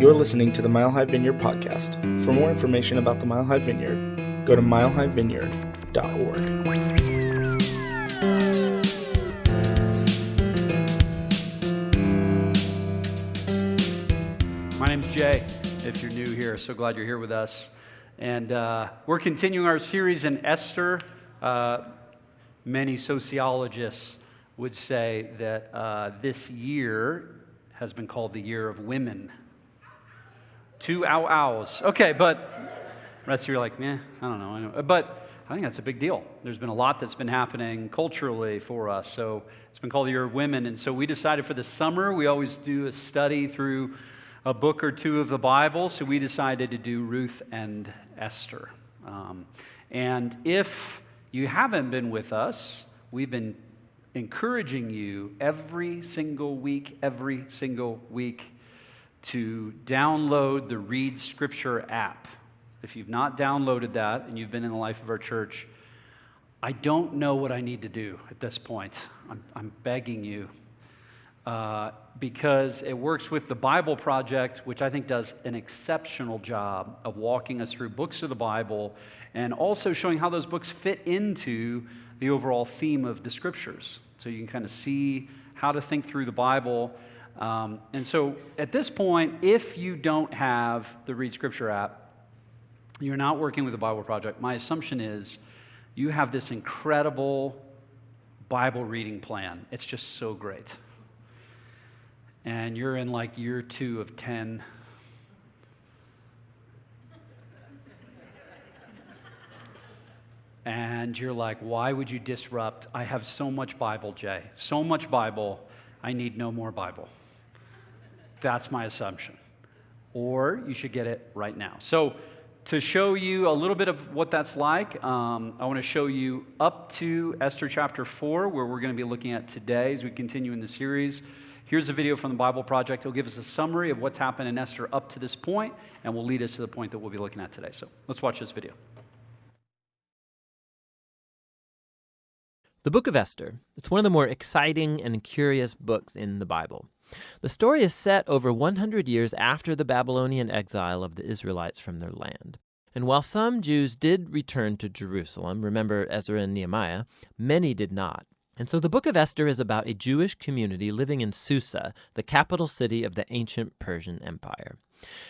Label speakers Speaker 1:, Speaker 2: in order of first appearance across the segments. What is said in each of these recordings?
Speaker 1: You're listening to the Mile High Vineyard podcast. For more information about the Mile High Vineyard, go to milehighvineyard.org.
Speaker 2: My name's Jay, if you're new here. So glad you're here with us. And we're continuing our series in Esther. Many sociologists would say that this year has been called the year of women. 2 ow-ows. Okay, but the rest of you are like, I don't know. But I think that's a big deal. There's been a lot that's been happening culturally for us. So it's been called the year of women. And so we decided for the summer, we always do a study through a book or two of the Bible. So we decided to do Ruth and Esther. And if you haven't been with us, we've been encouraging you every single week to download the Read Scripture app. If you've not downloaded that and you've been in the life of our church, I don't know what I need to do at this point. I'm begging you because it works with the Bible Project, which I think does an exceptional job of walking us through books of the Bible and also showing how those books fit into the overall theme of the Scriptures. So you can kind of see how to think through the Bible. And so at this point, if you don't have the Read Scripture app, you're not working with the Bible Project, my assumption is you have this incredible Bible reading plan. It's just so great. And you're in like year 2 of 10. And you're like, why would you disrupt? I have so much Bible, Jay. So much Bible, I need no more Bible. That's my assumption. Or you should get it right now. So to show you a little bit of what that's like, I want to show you up to Esther chapter 4, where we're going to be looking at today as we continue in the series. Here's a video from the Bible Project. It'll give us a summary of what's happened in Esther up to this point, and will lead us to the point that we'll be looking at today. So let's watch this video.
Speaker 3: The book of Esther, it's one of the more exciting and curious books in the Bible. The story is set over 100 years after the Babylonian exile of the Israelites from their land. And while some Jews did return to Jerusalem, remember Ezra and Nehemiah, many did not. And so the book of Esther is about a Jewish community living in Susa, the capital city of the ancient Persian Empire.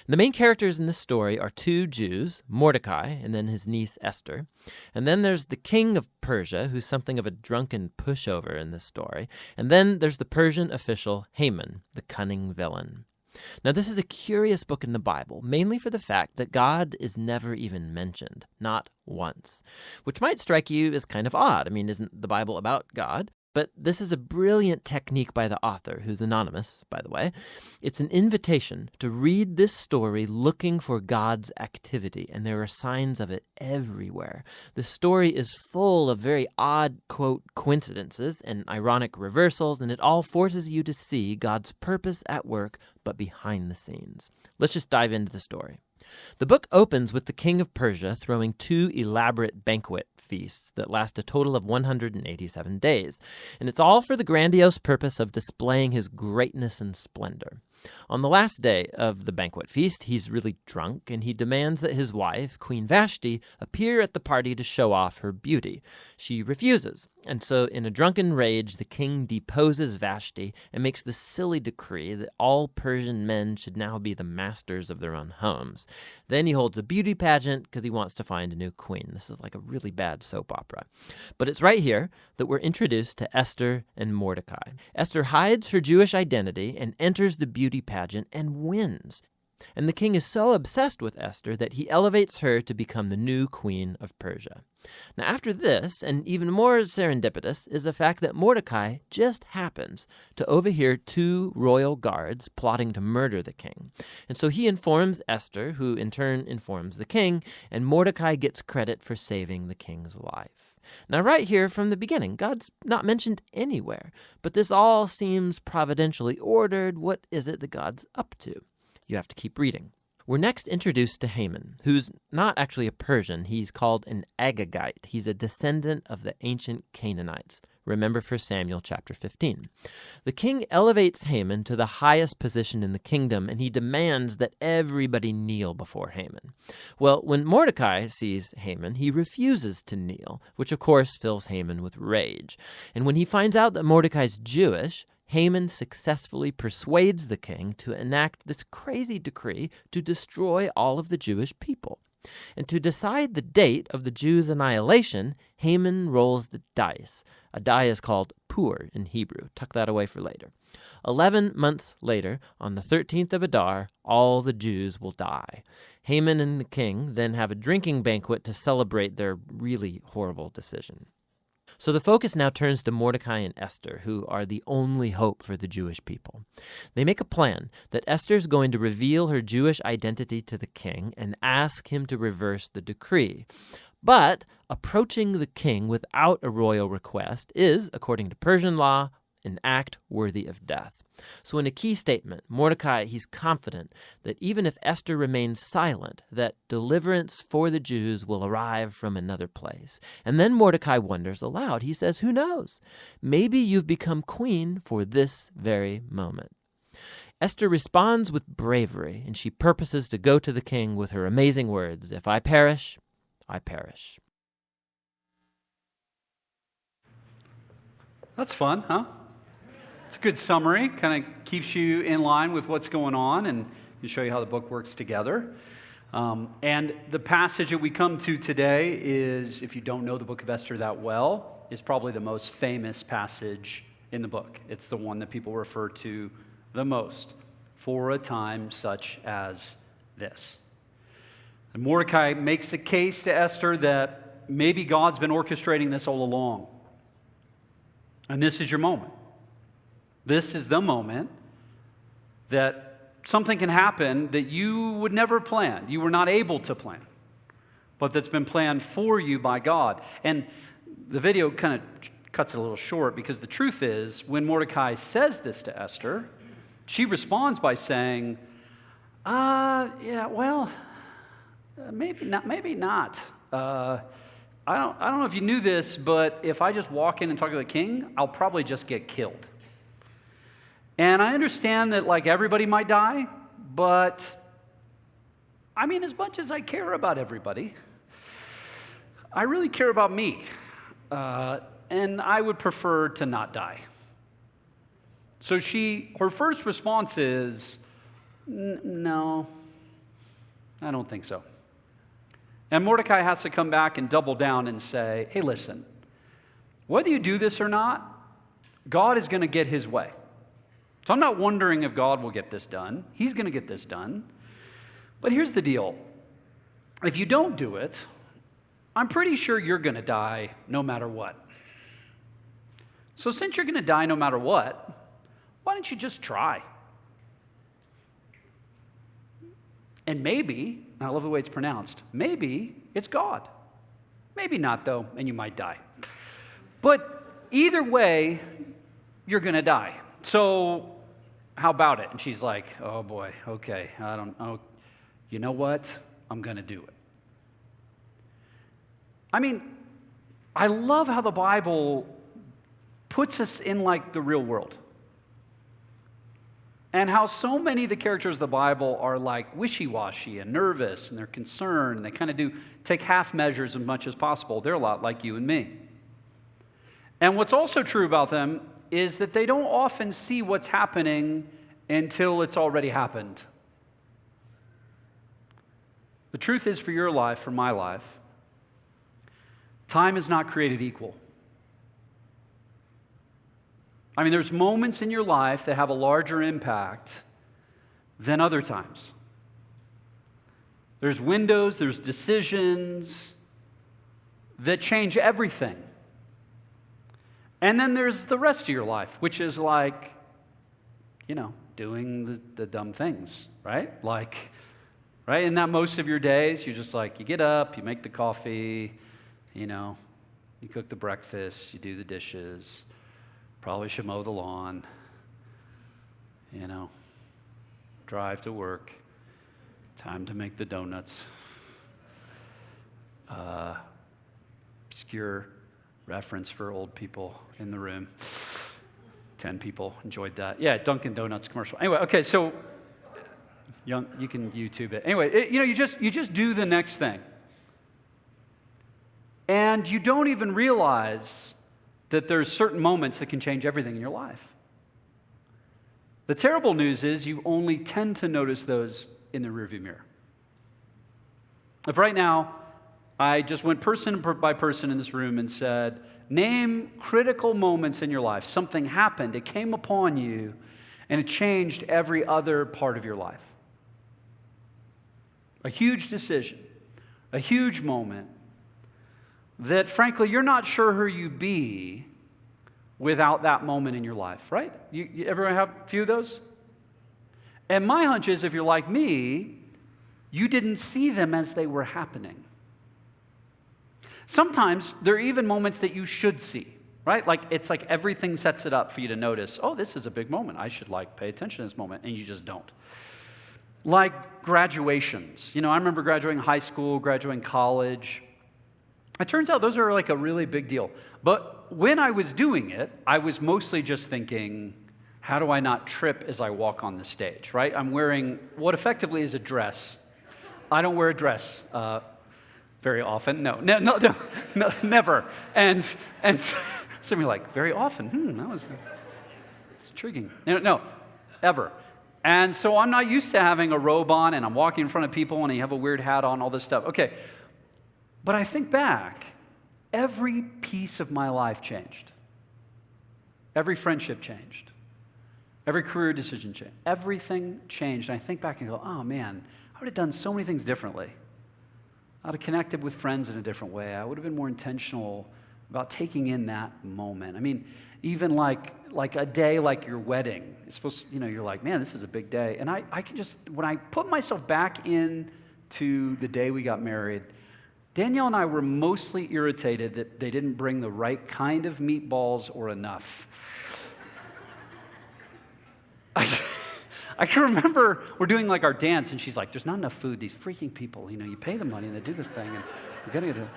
Speaker 3: And the main characters in this story are 2 Jews, Mordecai and then his niece Esther. And then there's the king of Persia, who's something of a drunken pushover in this story. And then there's the Persian official Haman, the cunning villain. Now, this is a curious book in the Bible, mainly for the fact that God is never even mentioned, not once, which might strike you as kind of odd. I mean, isn't the Bible about God? But this is a brilliant technique by the author, who's anonymous, by the way. It's an invitation to read this story looking for God's activity, and there are signs of it everywhere. The story is full of very odd, quote, coincidences and ironic reversals, and it all forces you to see God's purpose at work, but behind the scenes. Let's just dive into the story. The book opens with the king of Persia throwing 2 elaborate banquet feasts that last a total of 187 days, and it's all for the grandiose purpose of displaying his greatness and splendor. On the last day of the banquet feast, he's really drunk, and he demands that his wife, Queen Vashti, appear at the party to show off her beauty. She refuses, and so in a drunken rage, the king deposes Vashti and makes the silly decree that all Persian men should now be the masters of their own homes. Then he holds a beauty pageant because he wants to find a new queen. This is like a really bad soap opera. But it's right here that we're introduced to Esther and Mordecai. Esther hides her Jewish identity and enters the beauty pageant and wins. And the king is so obsessed with Esther that he elevates her to become the new queen of Persia. Now, after this, and even more serendipitous, is the fact that Mordecai just happens to overhear 2 royal guards plotting to murder the king. And so he informs Esther, who in turn informs the king, and Mordecai gets credit for saving the king's life. Now, right here from the beginning, God's not mentioned anywhere, but this all seems providentially ordered. What is it that God's up to? You have to keep reading. We're next introduced to Haman, who's not actually a Persian. He's called an Agagite. He's a descendant of the ancient Canaanites. Remember 1 Samuel chapter 15. The king elevates Haman to the highest position in the kingdom, and he demands that everybody kneel before Haman. Well, when Mordecai sees Haman, he refuses to kneel, which of course fills Haman with rage. And when he finds out that Mordecai's Jewish, Haman successfully persuades the king to enact this crazy decree to destroy all of the Jewish people. And to decide the date of the Jews' annihilation, Haman rolls the dice. A die is called pur in Hebrew. Tuck that away for later. 11 months later, on the 13th of Adar, all the Jews will die. Haman and the king then have a drinking banquet to celebrate their really horrible decision. So the focus now turns to Mordecai and Esther, who are the only hope for the Jewish people. They make a plan that Esther's going to reveal her Jewish identity to the king and ask him to reverse the decree. But approaching the king without a royal request is, according to Persian law, an act worthy of death. So in a key statement, Mordecai, he's confident that even if Esther remains silent, that deliverance for the Jews will arrive from another place. And then Mordecai wonders aloud. He says, who knows? Maybe you've become queen for this very moment. Esther responds with bravery, and she purposes to go to the king with her amazing words, if I perish, I perish.
Speaker 2: That's fun, huh? It's a good summary, kind of keeps you in line with what's going on and can show you how the book works together. And the passage that we come to today is, if you don't know the book of Esther that well, is probably the most famous passage in the book. It's the one that people refer to the most for a time such as this. And Mordecai makes a case to Esther that maybe God's been orchestrating this all along. And this is your moment. This is the moment that something can happen that you would never plan. You were not able to plan, but that's been planned for you by God. And the video kind of cuts it a little short because the truth is, when Mordecai says this to Esther, she responds by saying, maybe not. I don't know if you knew this, but if I just walk in and talk to the king, I'll probably just get killed. And I understand that, like, everybody might die, but, I mean, as much as I care about everybody, I really care about me, and I would prefer to not die. So her first response is, no, I don't think so. And Mordecai has to come back and double down and say, hey, listen, whether you do this or not, God is going to get his way. So I'm not wondering if God will get this done. He's going to get this done. But here's the deal. If you don't do it, I'm pretty sure you're going to die no matter what. So since you're going to die no matter what, why don't you just try? And maybe, and I love the way it's pronounced, maybe it's God. Maybe not, though, and you might die. But either way, you're going to die. So how about it? And she's like, oh boy, okay, I don't know. You know what? I'm going to do it. I mean, I love how the Bible puts us in like the real world. And how so many of the characters of the Bible are like wishy-washy and nervous and they're concerned. And they kind of take half measures as much as possible. They're a lot like you and me. And what's also true about them is that they don't often see what's happening until it's already happened. The truth is, for your life, for my life, time is not created equal. I mean, there's moments in your life that have a larger impact than other times. There's windows, there's decisions that change everything. And then there's the rest of your life, which is like, doing the dumb things, right? Like, right? And that most of your days, you're just like, you get up, you make the coffee, you cook the breakfast, you do the dishes, probably should mow the lawn, drive to work, Time to make the donuts. Obscure reference for old people in the room. 10 people enjoyed that. Yeah, Dunkin' Donuts commercial. Anyway, okay, so you can YouTube it. Anyway, you just do the next thing. And you don't even realize that there's certain moments that can change everything in your life. The terrible news is you only tend to notice those in the rearview mirror. If right now I just went person by person in this room and said, name critical moments in your life. Something happened, it came upon you, and it changed every other part of your life. A huge decision, a huge moment that, frankly, you're not sure who you'd be without that moment in your life, right? You everyone have a few of those? And my hunch is, if you're like me, you didn't see them as they were happening. Sometimes there are even moments that you should see, right? It's like everything sets it up for you to notice, oh, this is a big moment. I should pay attention to this moment, and you just don't. Like graduations. I remember graduating high school, graduating college. It turns out those are a really big deal. But when I was doing it, I was mostly just thinking, how do I not trip as I walk on the stage, right? I'm wearing what effectively is a dress. I don't wear a dress very often. No, never. And some are like, very often? It's intriguing. No, ever. And so I'm not used to having a robe on, and I'm walking in front of people, and you have a weird hat on, all this stuff. Okay, but I think back, every piece of my life changed. Every friendship changed. Every career decision changed. Everything changed. And I think back and go, oh man, I would have done so many things differently. I would have connected with friends in a different way. I would have been more intentional about taking in that moment. I mean, even like a day like your wedding. It's supposed to, you're like, man, this is a big day. And I can just, when I put myself back into the day we got married, Danielle and I were mostly irritated that they didn't bring the right kind of meatballs or enough. I can remember we're doing our dance, and she's like, there's not enough food. These freaking people, you pay them money and they do this thing, and we're getting it.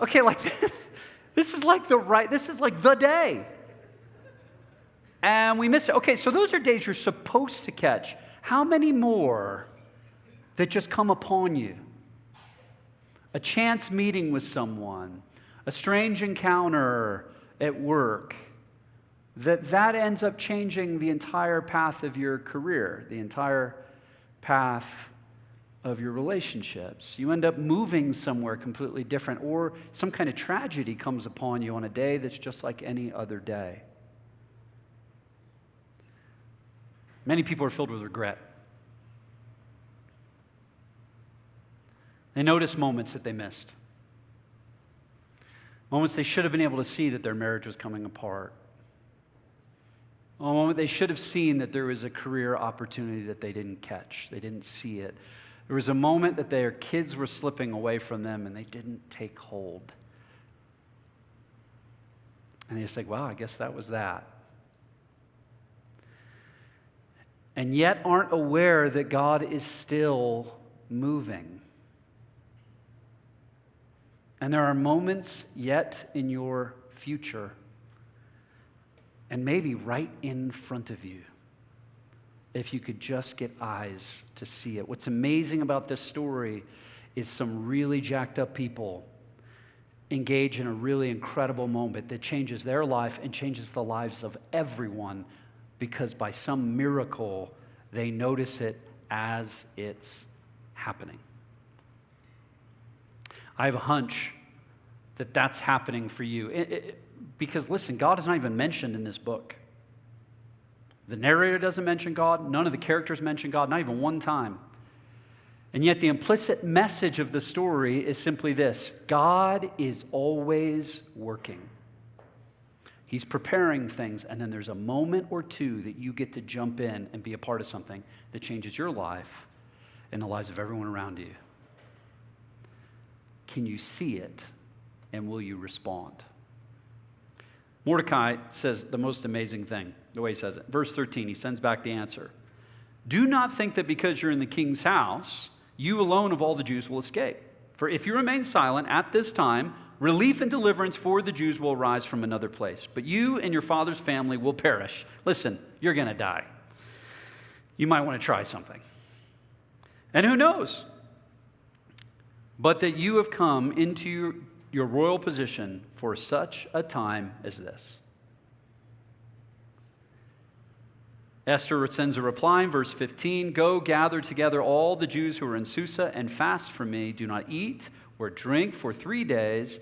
Speaker 2: Okay, this is the day. And we missed it. Okay, so those are days you're supposed to catch. How many more that just come upon you? A chance meeting with someone, a strange encounter at work, that ends up changing the entire path of your career, the entire path of your relationships. You end up moving somewhere completely different, or some kind of tragedy comes upon you on a day that's just like any other day. Many people are filled with regret. They notice moments that they missed. Moments they should have been able to see that their marriage was coming apart. A moment they should have seen that there was a career opportunity that they didn't catch. They didn't see it. There was a moment that their kids were slipping away from them and they didn't take hold. And they just think, wow, I guess that was that. And yet aren't aware that God is still moving. And there are moments yet in your future, and maybe right in front of you, if you could just get eyes to see it. What's amazing about this story is some really jacked up people engage in a really incredible moment that changes their life and changes the lives of everyone, because by some miracle, they notice it as it's happening. I have a hunch that that's happening for you. Because listen, God is not even mentioned in this book. The narrator doesn't mention God. None of the characters mention God, not even one time. And yet the implicit message of the story is simply this: God is always working. He's preparing things, and then there's a moment or two that you get to jump in and be a part of something that changes your life and the lives of everyone around you. Can you see it, and will you respond? Mordecai says the most amazing thing, the way he says it. Verse 13, he sends back the answer. Do not think that because you're in the king's house, you alone of all the Jews will escape. For if you remain silent at this time, relief and deliverance for the Jews will arise from another place. But you and your father's family will perish. Listen, you're going to die. You might want to try something. And who knows? But that you have come into your royal position for such a time as this. Esther sends a reply in verse 15, go gather together all the Jews who are in Susa and fast for me. Do not eat or drink for 3 days,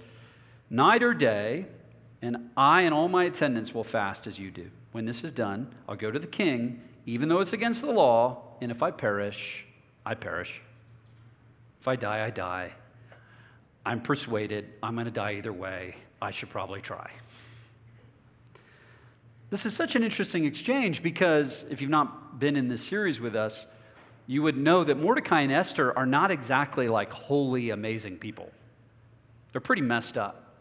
Speaker 2: night or day, and I and all my attendants will fast as you do. When this is done, I'll go to the king, even though it's against the law, and if I perish, I perish. If I die, I die. I'm persuaded I'm going to die either way. I should probably try. This is such an interesting exchange because if you've not been in this series with us, you would know that Mordecai and Esther are not exactly like holy, amazing people. They're pretty messed up.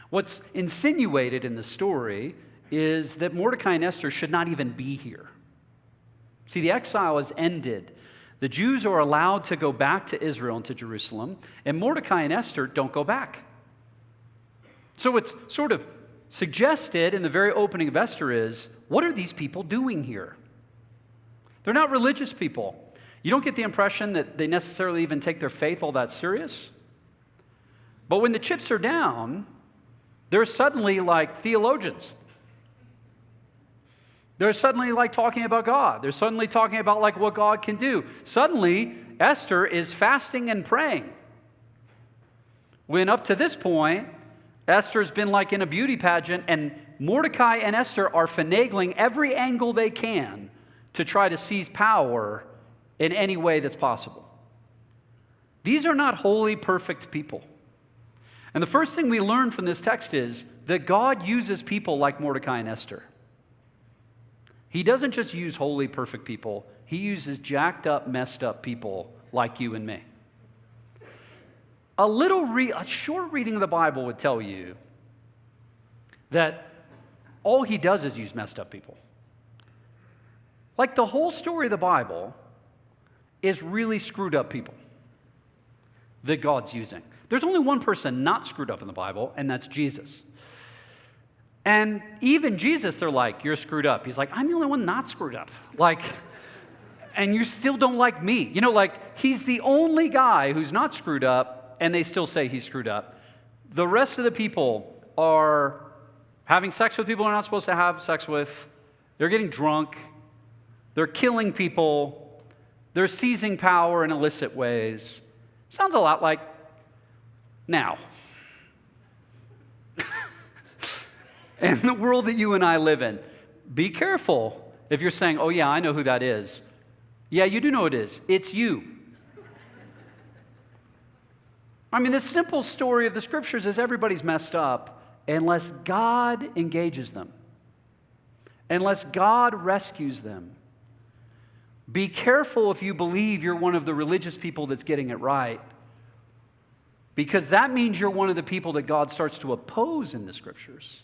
Speaker 2: What's insinuated in the story is that Mordecai and Esther should not even be here. See, the exile has ended. The Jews are allowed to go back to Israel and to Jerusalem, and Mordecai and Esther don't go back. So it's sort of suggested in the very opening of Esther is, what are these people doing here? They're not religious people. You don't get the impression that they necessarily even take their faith all that serious. But when the chips are down, they're suddenly like theologians. They're suddenly like talking about God. They're suddenly talking about like what God can do. Suddenly, Esther is fasting and praying. When up to this point, Esther's been like in a beauty pageant, and Mordecai and Esther are finagling every angle they can to try to seize power in any way that's possible. These are not holy, perfect people. And the first thing we learn from this text is that God uses people like Mordecai and Esther. He doesn't just use holy, perfect people. He uses jacked up, messed up people like you and me. A short reading of the Bible would tell you that all he does is use messed up people. Like the whole story of the Bible is really screwed up people that God's using. There's only one person not screwed up in the Bible, and that's Jesus. And even Jesus, they're like, you're screwed up. He's like, I'm the only one not screwed up. Like, and you still don't like me. You know, like, he's the only guy who's not screwed up, and they still say he's screwed up. The rest of the people are having sex with people they're not supposed to have sex with. They're getting drunk. They're killing people. They're seizing power in illicit ways. Sounds a lot like now. And the world that you and I live in. Be careful if you're saying, oh yeah, I know who that is. Yeah, you do know who it is. It's you. I mean, the simple story of the scriptures is everybody's messed up unless God engages them, unless God rescues them. Be careful if you believe you're one of the religious people that's getting it right, because that means you're one of the people that God starts to oppose in the scriptures.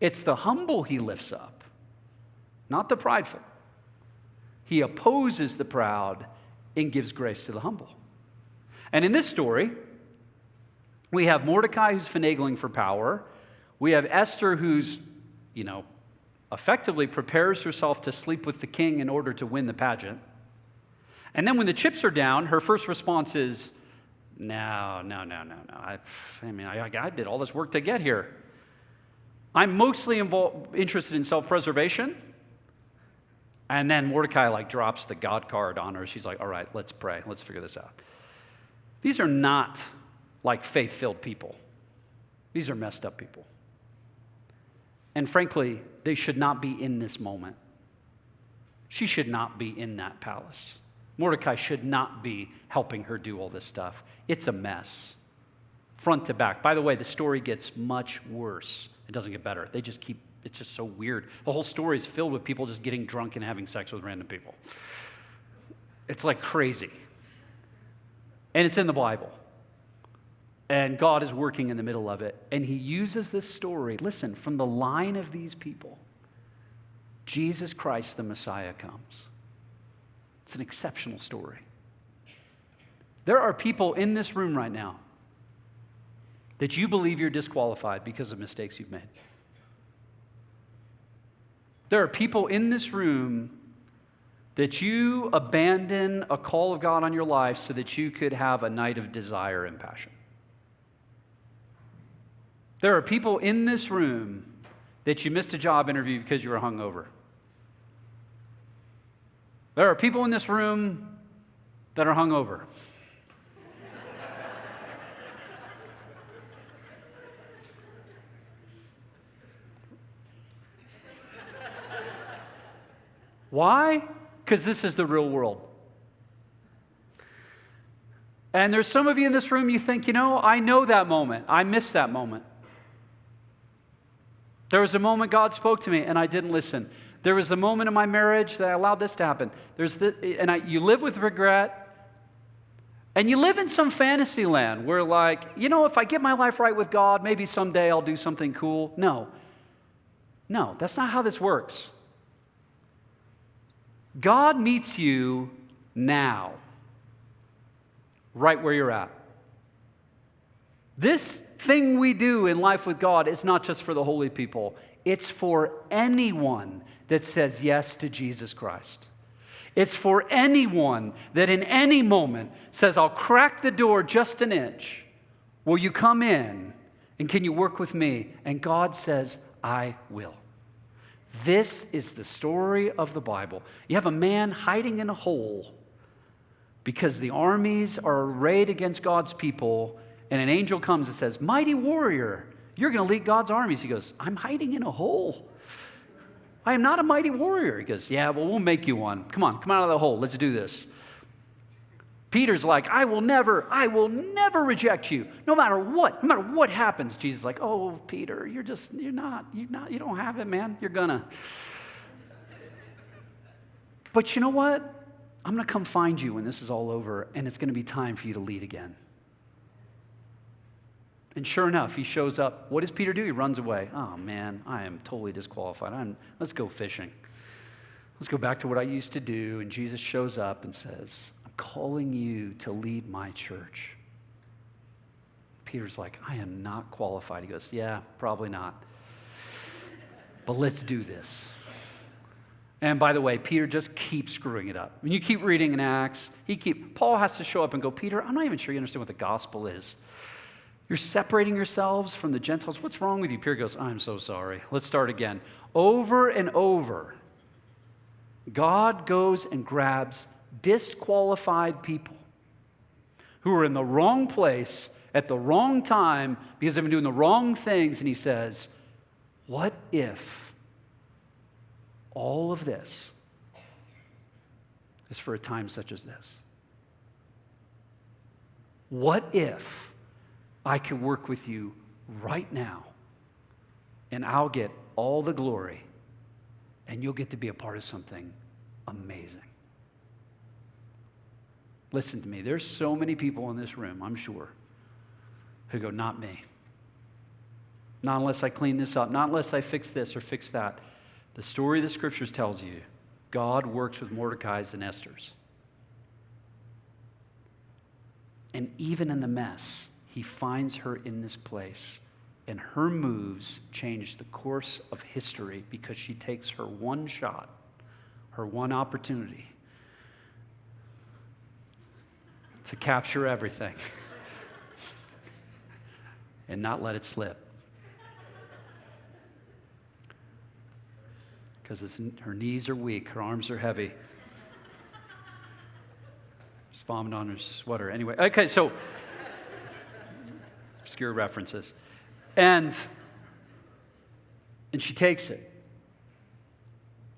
Speaker 2: It's the humble he lifts up, not the prideful. He opposes the proud and gives grace to the humble. And in this story, we have Mordecai who's finagling for power. We have Esther who's, effectively prepares herself to sleep with the king in order to win the pageant. And then when the chips are down, her first response is, no. I did all this work to get here. I'm mostly interested in self-preservation. And then Mordecai drops the God card on her. She's like, all right, let's pray. Let's figure this out. These are not like faith-filled people. These are messed up people. And frankly, they should not be in this moment. She should not be in that palace. Mordecai should not be helping her do all this stuff. It's a mess, front to back. By the way, the story gets much worse. It doesn't get better. It's just so weird. The whole story is filled with people just getting drunk and having sex with random people. It's like crazy. And it's in the Bible. And God is working in the middle of it. And he uses this story, listen, from the line of these people, Jesus Christ, the Messiah, comes. It's an exceptional story. There are people in this room right now that you believe you're disqualified because of mistakes you've made. There are people in this room that you abandon a call of God on your life so that you could have a night of desire and passion. There are people in this room that you missed a job interview because you were hungover. There are people in this room that are hungover. Why? Because this is the real world. And there's some of you in this room, you think, I know that moment. I missed that moment. There was a moment God spoke to me and I didn't listen. There was a moment in my marriage that I allowed this to happen. You live with regret. And you live in some fantasy land where if I get my life right with God, maybe someday I'll do something cool. No, that's not how this works. God meets you now, right where you're at. This thing we do in life with God is not just for the holy people. It's for anyone that says yes to Jesus Christ. It's for anyone that in any moment says, I'll crack the door just an inch. Will you come in and can you work with me? And God says, I will. This is the story of the Bible. You have a man hiding in a hole because the armies are arrayed against God's people, and an angel comes and says, mighty warrior, you're going to lead God's armies. He goes, I'm hiding in a hole. I am not a mighty warrior. He goes, yeah, well, we'll make you one. Come out of the hole. Let's do this. Peter's like, I will never reject you, no matter what happens. Jesus is like, oh, Peter, you don't have it, man. You're gonna. But you know what? I'm gonna come find you when this is all over, and it's gonna be time for you to lead again. And sure enough, he shows up. What does Peter do? He runs away. Oh man, I am totally disqualified. Let's go fishing. Let's go back to what I used to do. And Jesus shows up and says, calling you to lead my church. Peter's like, I am not qualified. He goes, yeah, probably not. But let's do this. And by the way, Peter just keeps screwing it up. When you keep reading in Acts, Paul has to show up and go, Peter, I'm not even sure you understand what the gospel is. You're separating yourselves from the Gentiles. What's wrong with you? Peter goes, I'm so sorry. Let's start again. Over and over, God goes and grabs disqualified people who are in the wrong place at the wrong time because they've been doing the wrong things, and he says, what if all of this is for a time such as this? What if I could work with you right now and I'll get all the glory and you'll get to be a part of something amazing? Listen to me, there's so many people in this room, I'm sure, who go, not me. Not unless I clean this up, not unless I fix this or fix that. The story of the scriptures tells you God works with Mordecai's and Esther's. And even in the mess, he finds her in this place, and her moves change the course of history because she takes her one shot, her one opportunity to capture everything and not let it slip. Because her knees are weak, her arms are heavy. She's vomiting on her sweater. Anyway, okay, so obscure references. And she takes it.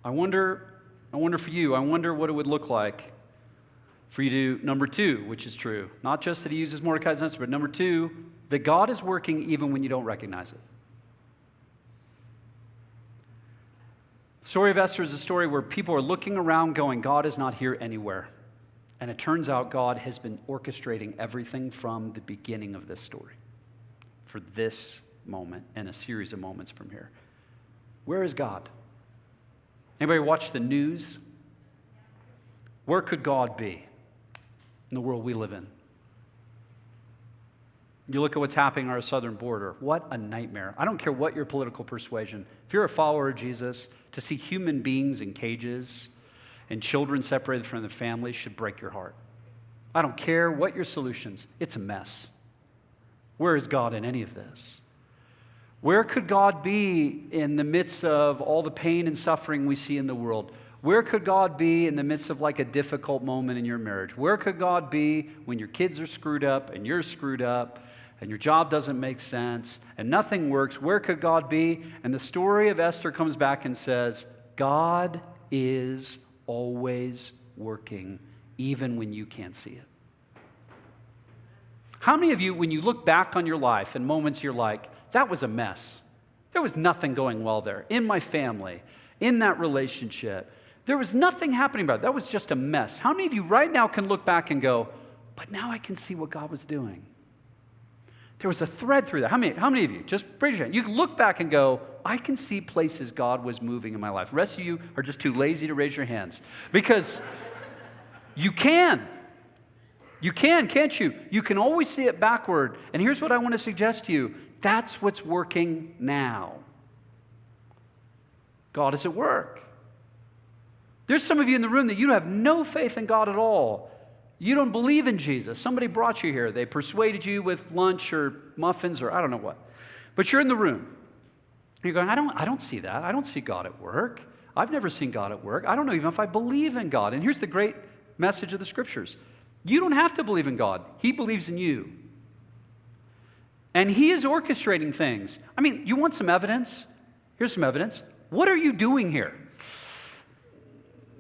Speaker 2: I wonder for you, I wonder what it would look like for you to, number two, which is true, not just that he uses Mordecai's answer, but number two, that God is working even when you don't recognize it. The story of Esther is a story where people are looking around going, God is not here anywhere. And it turns out God has been orchestrating everything from the beginning of this story for this moment and a series of moments from here. Where is God? Anybody watch the news? Where could God be in the world we live in? You look at what's happening on our southern border. What a nightmare. I don't care what your political persuasion. If you're a follower of Jesus, to see human beings in cages and children separated from their families should break your heart. I don't care what your solutions. It's a mess. Where is God in any of this? Where could God be in the midst of all the pain and suffering we see in the world? Where could God be in the midst of like a difficult moment in your marriage? Where could God be when your kids are screwed up and you're screwed up and your job doesn't make sense and nothing works? Where could God be? And the story of Esther comes back and says, God is always working, even when you can't see it. How many of you, when you look back on your life and moments you're like, that was a mess. There was nothing going well there. In my family, in that relationship, there was nothing happening about it. That was just a mess. How many of you right now can look back and go, but now I can see what God was doing? There was a thread through that. How many of you? Just raise your hand. You can look back and go, I can see places God was moving in my life. The rest of you are just too lazy to raise your hands. Because you can. You can, can't you? You can always see it backward. And here's what I want to suggest to you. That's what's working now. God is at work. There's some of you in the room that you have no faith in God at all. You don't believe in Jesus. Somebody brought you here. They persuaded you with lunch or muffins or I don't know what. But you're in the room. You're going, I don't see that. I don't see God at work. I've never seen God at work. I don't know even if I believe in God. And here's the great message of the Scriptures. You don't have to believe in God. He believes in you. And He is orchestrating things. I mean, you want some evidence? Here's some evidence. What are you doing here?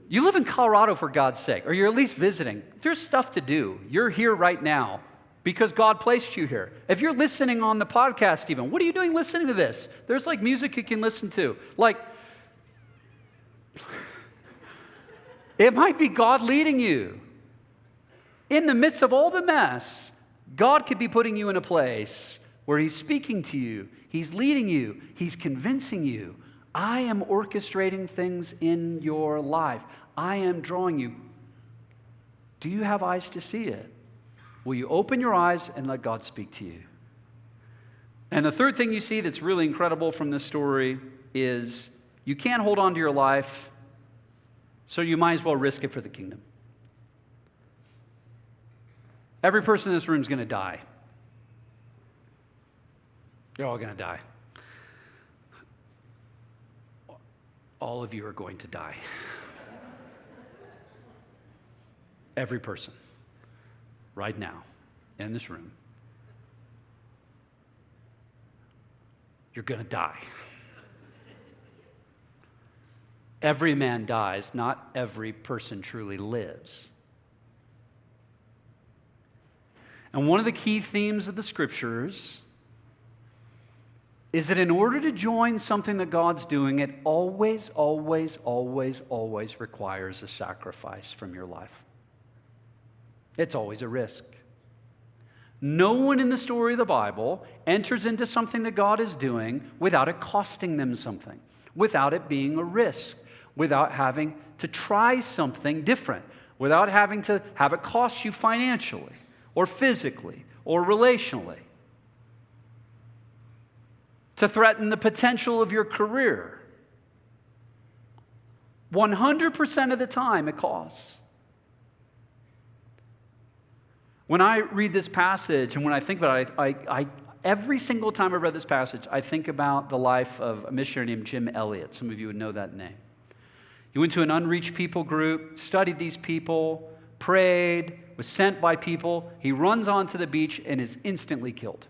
Speaker 2: You live in Colorado, for God's sake, or you're at least visiting. There's stuff to do. You're here right now because God placed you here. If you're listening on the podcast even, what are you doing listening to this? There's like music you can listen to. Like, it might be God leading you. In the midst of all the mess, God could be putting you in a place where He's speaking to you. He's leading you. He's convincing you. I am orchestrating things in your life. I am drawing you. Do you have eyes to see it? Will you open your eyes and let God speak to you? And the third thing you see that's really incredible from this story is you can't hold on to your life, so you might as well risk it for the kingdom. Every person in this room is going to die. You're all going to die. All of you are going to die. Every person, right now, in this room, you're going to die. Every man dies, not every person truly lives. And one of the key themes of the Scriptures is that in order to join something that God's doing, it always, always, always, always requires a sacrifice from your life. It's always a risk. No one in the story of the Bible enters into something that God is doing without it costing them something, without it being a risk, without having to try something different, without having to have it cost you financially or physically or relationally, to threaten the potential of your career. 100% of the time it costs. When I read this passage and when I think about it, I every single time I've read this passage, I think about the life of a missionary named Jim Elliot. Some of you would know that name. He went to an unreached people group, studied these people, prayed, was sent by people. He runs onto the beach and is instantly killed.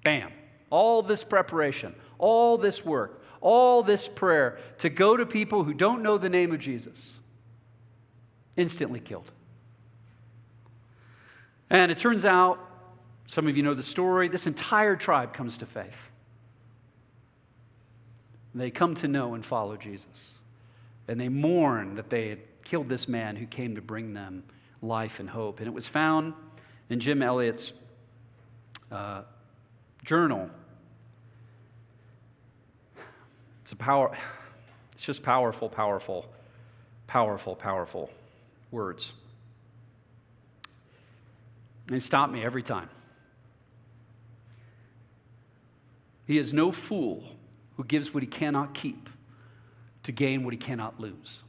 Speaker 2: Bam. All this preparation, all this work, all this prayer to go to people who don't know the name of Jesus. Instantly killed. And it turns out, some of you know the story, this entire tribe comes to faith. They come to know and follow Jesus. And they mourn that they had killed this man who came to bring them life and hope. And it was found in Jim Elliot's journal. It's a It's just powerful, powerful, powerful, powerful words. And they stop me every time. He is no fool who gives what he cannot keep to gain what he cannot lose.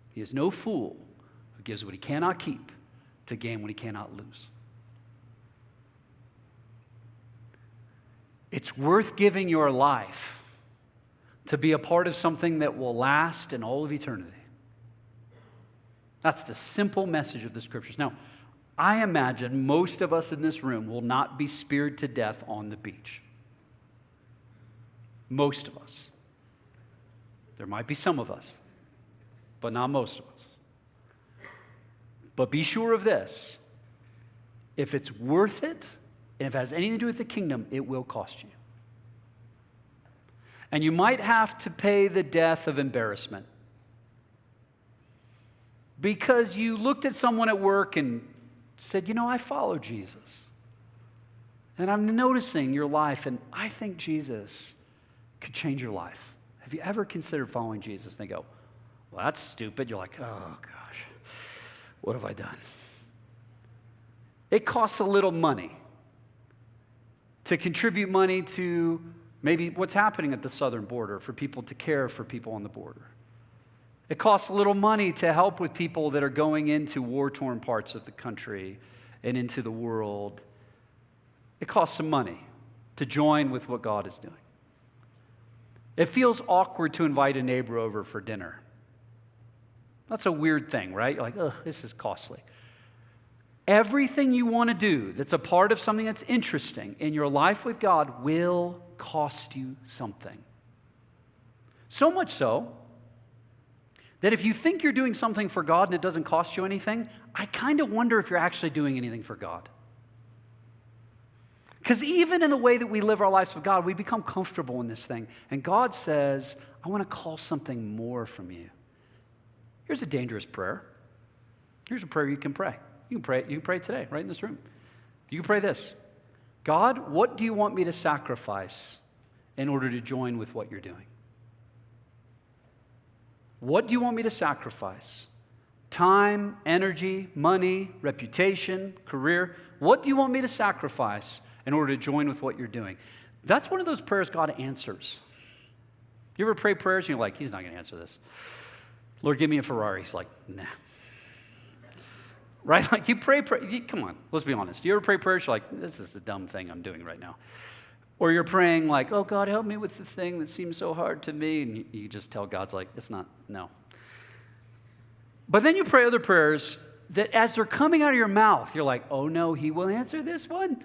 Speaker 2: He is no fool who gives what he cannot keep to gain what he cannot lose. It's worth giving your life to be a part of something that will last in all of eternity. That's the simple message of the Scriptures. Now, I imagine most of us in this room will not be speared to death on the beach. Most of us. There might be some of us, but not most of us. But be sure of this. If it's worth it, and if it has anything to do with the kingdom, it will cost you. And you might have to pay the death of embarrassment. Because you looked at someone at work and said, I follow Jesus. And I'm noticing your life, and I think Jesus could change your life. Have you ever considered following Jesus? And they go, well, that's stupid. You're like, oh, gosh, what have I done? It costs a little money to contribute money to maybe what's happening at the southern border for people to care for people on the border. It costs a little money to help with people that are going into war-torn parts of the country and into the world. It costs some money to join with what God is doing. It feels awkward to invite a neighbor over for dinner. That's a weird thing, right? You're like, this is costly. Everything you want to do that's a part of something that's interesting in your life with God will cost you something. So much so that if you think you're doing something for God and it doesn't cost you anything, I kind of wonder if you're actually doing anything for God. Because even in the way that we live our lives with God, we become comfortable in this thing. And God says, I want to call something more from you. Here's a dangerous prayer. Here's a prayer you can pray. You can pray today, right in this room. You can pray this. God, what do you want me to sacrifice in order to join with what you're doing? What do you want me to sacrifice? Time, energy, money, reputation, career. What do you want me to sacrifice in order to join with what you're doing? That's one of those prayers God answers. You ever pray prayers and you're like, he's not going to answer this. Lord, give me a Ferrari. He's like, nah. Right? Like you pray, come on, let's be honest. You ever pray prayers, you're like, this is a dumb thing I'm doing right now. Or you're praying like, oh, God, help me with the thing that seems so hard to me. And you just tell God's like, it's not, no. But then you pray other prayers that as they're coming out of your mouth, you're like, oh, no, he will answer this one.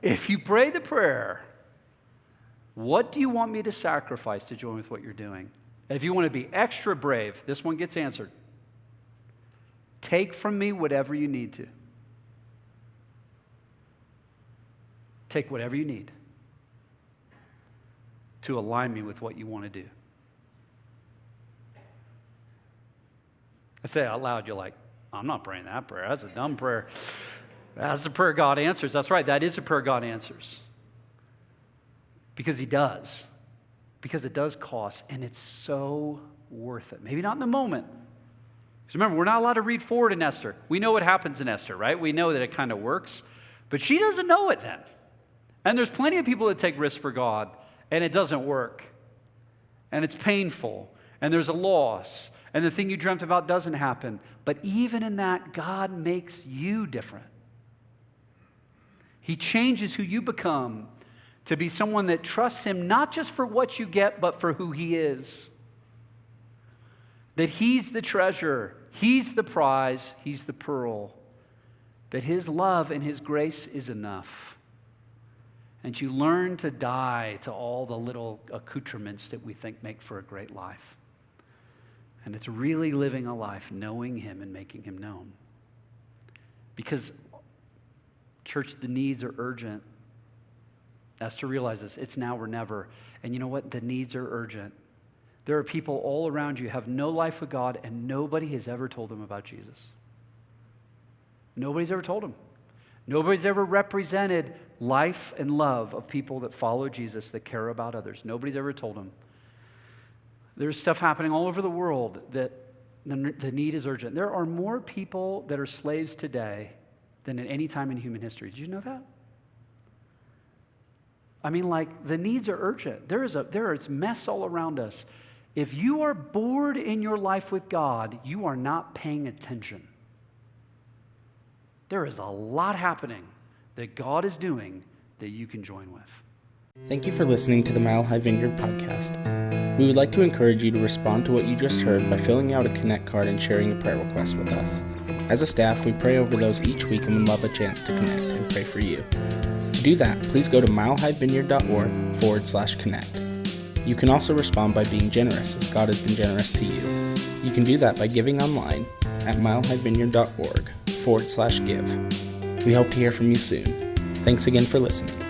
Speaker 2: If you pray the prayer, what do you want me to sacrifice to join with what you're doing? If you want to be extra brave, this one gets answered. Take from me whatever you need to. Take whatever you need to align me with what you want to do. I say it out loud, you're like, I'm not praying that prayer. That's a dumb prayer. That's a prayer God answers. That's right, that is a prayer God answers. Because he does. Because it does cost, and it's so worth it. Maybe not in the moment. Because remember, we're not allowed to read forward in Esther. We know what happens in Esther, right? We know that it kind of works. But she doesn't know it then. And there's plenty of people that take risks for God, and it doesn't work. And it's painful, and there's a loss, and the thing you dreamt about doesn't happen. But even in that, God makes you different. He changes who you become to be someone that trusts him not just for what you get, but for who he is. That he's the treasure, he's the prize, he's the pearl. That his love and his grace is enough. And you learn to die to all the little accoutrements that we think make for a great life. And it's really living a life knowing him and making him known. Because, church, the needs are urgent. Esther realizes it's now or never. And you know what? The needs are urgent. There are people all around you who have no life with God, and nobody has ever told them about Jesus. Nobody's ever told them. Nobody's ever represented life and love of people that follow Jesus, that care about others. Nobody's ever told them. There's stuff happening all over the world that the need is urgent. There are more people that are slaves today than at any time in human history. Did you know that? I mean, like, the needs are urgent. There is mess all around us. If you are bored in your life with God, you are not paying attention. There is a lot happening that God is doing that you can join with.
Speaker 1: Thank you for listening to the Mile High Vineyard podcast. We would like to encourage you to respond to what you just heard by filling out a Connect card and sharing a prayer request with us. As a staff, we pray over those each week and would love a chance to connect and pray for you. To do that, please go to milehighvineyard.org/connect. You can also respond by being generous, as God has been generous to you. You can do that by giving online at milehighvineyard.org/give. We hope to hear from you soon. Thanks again for listening.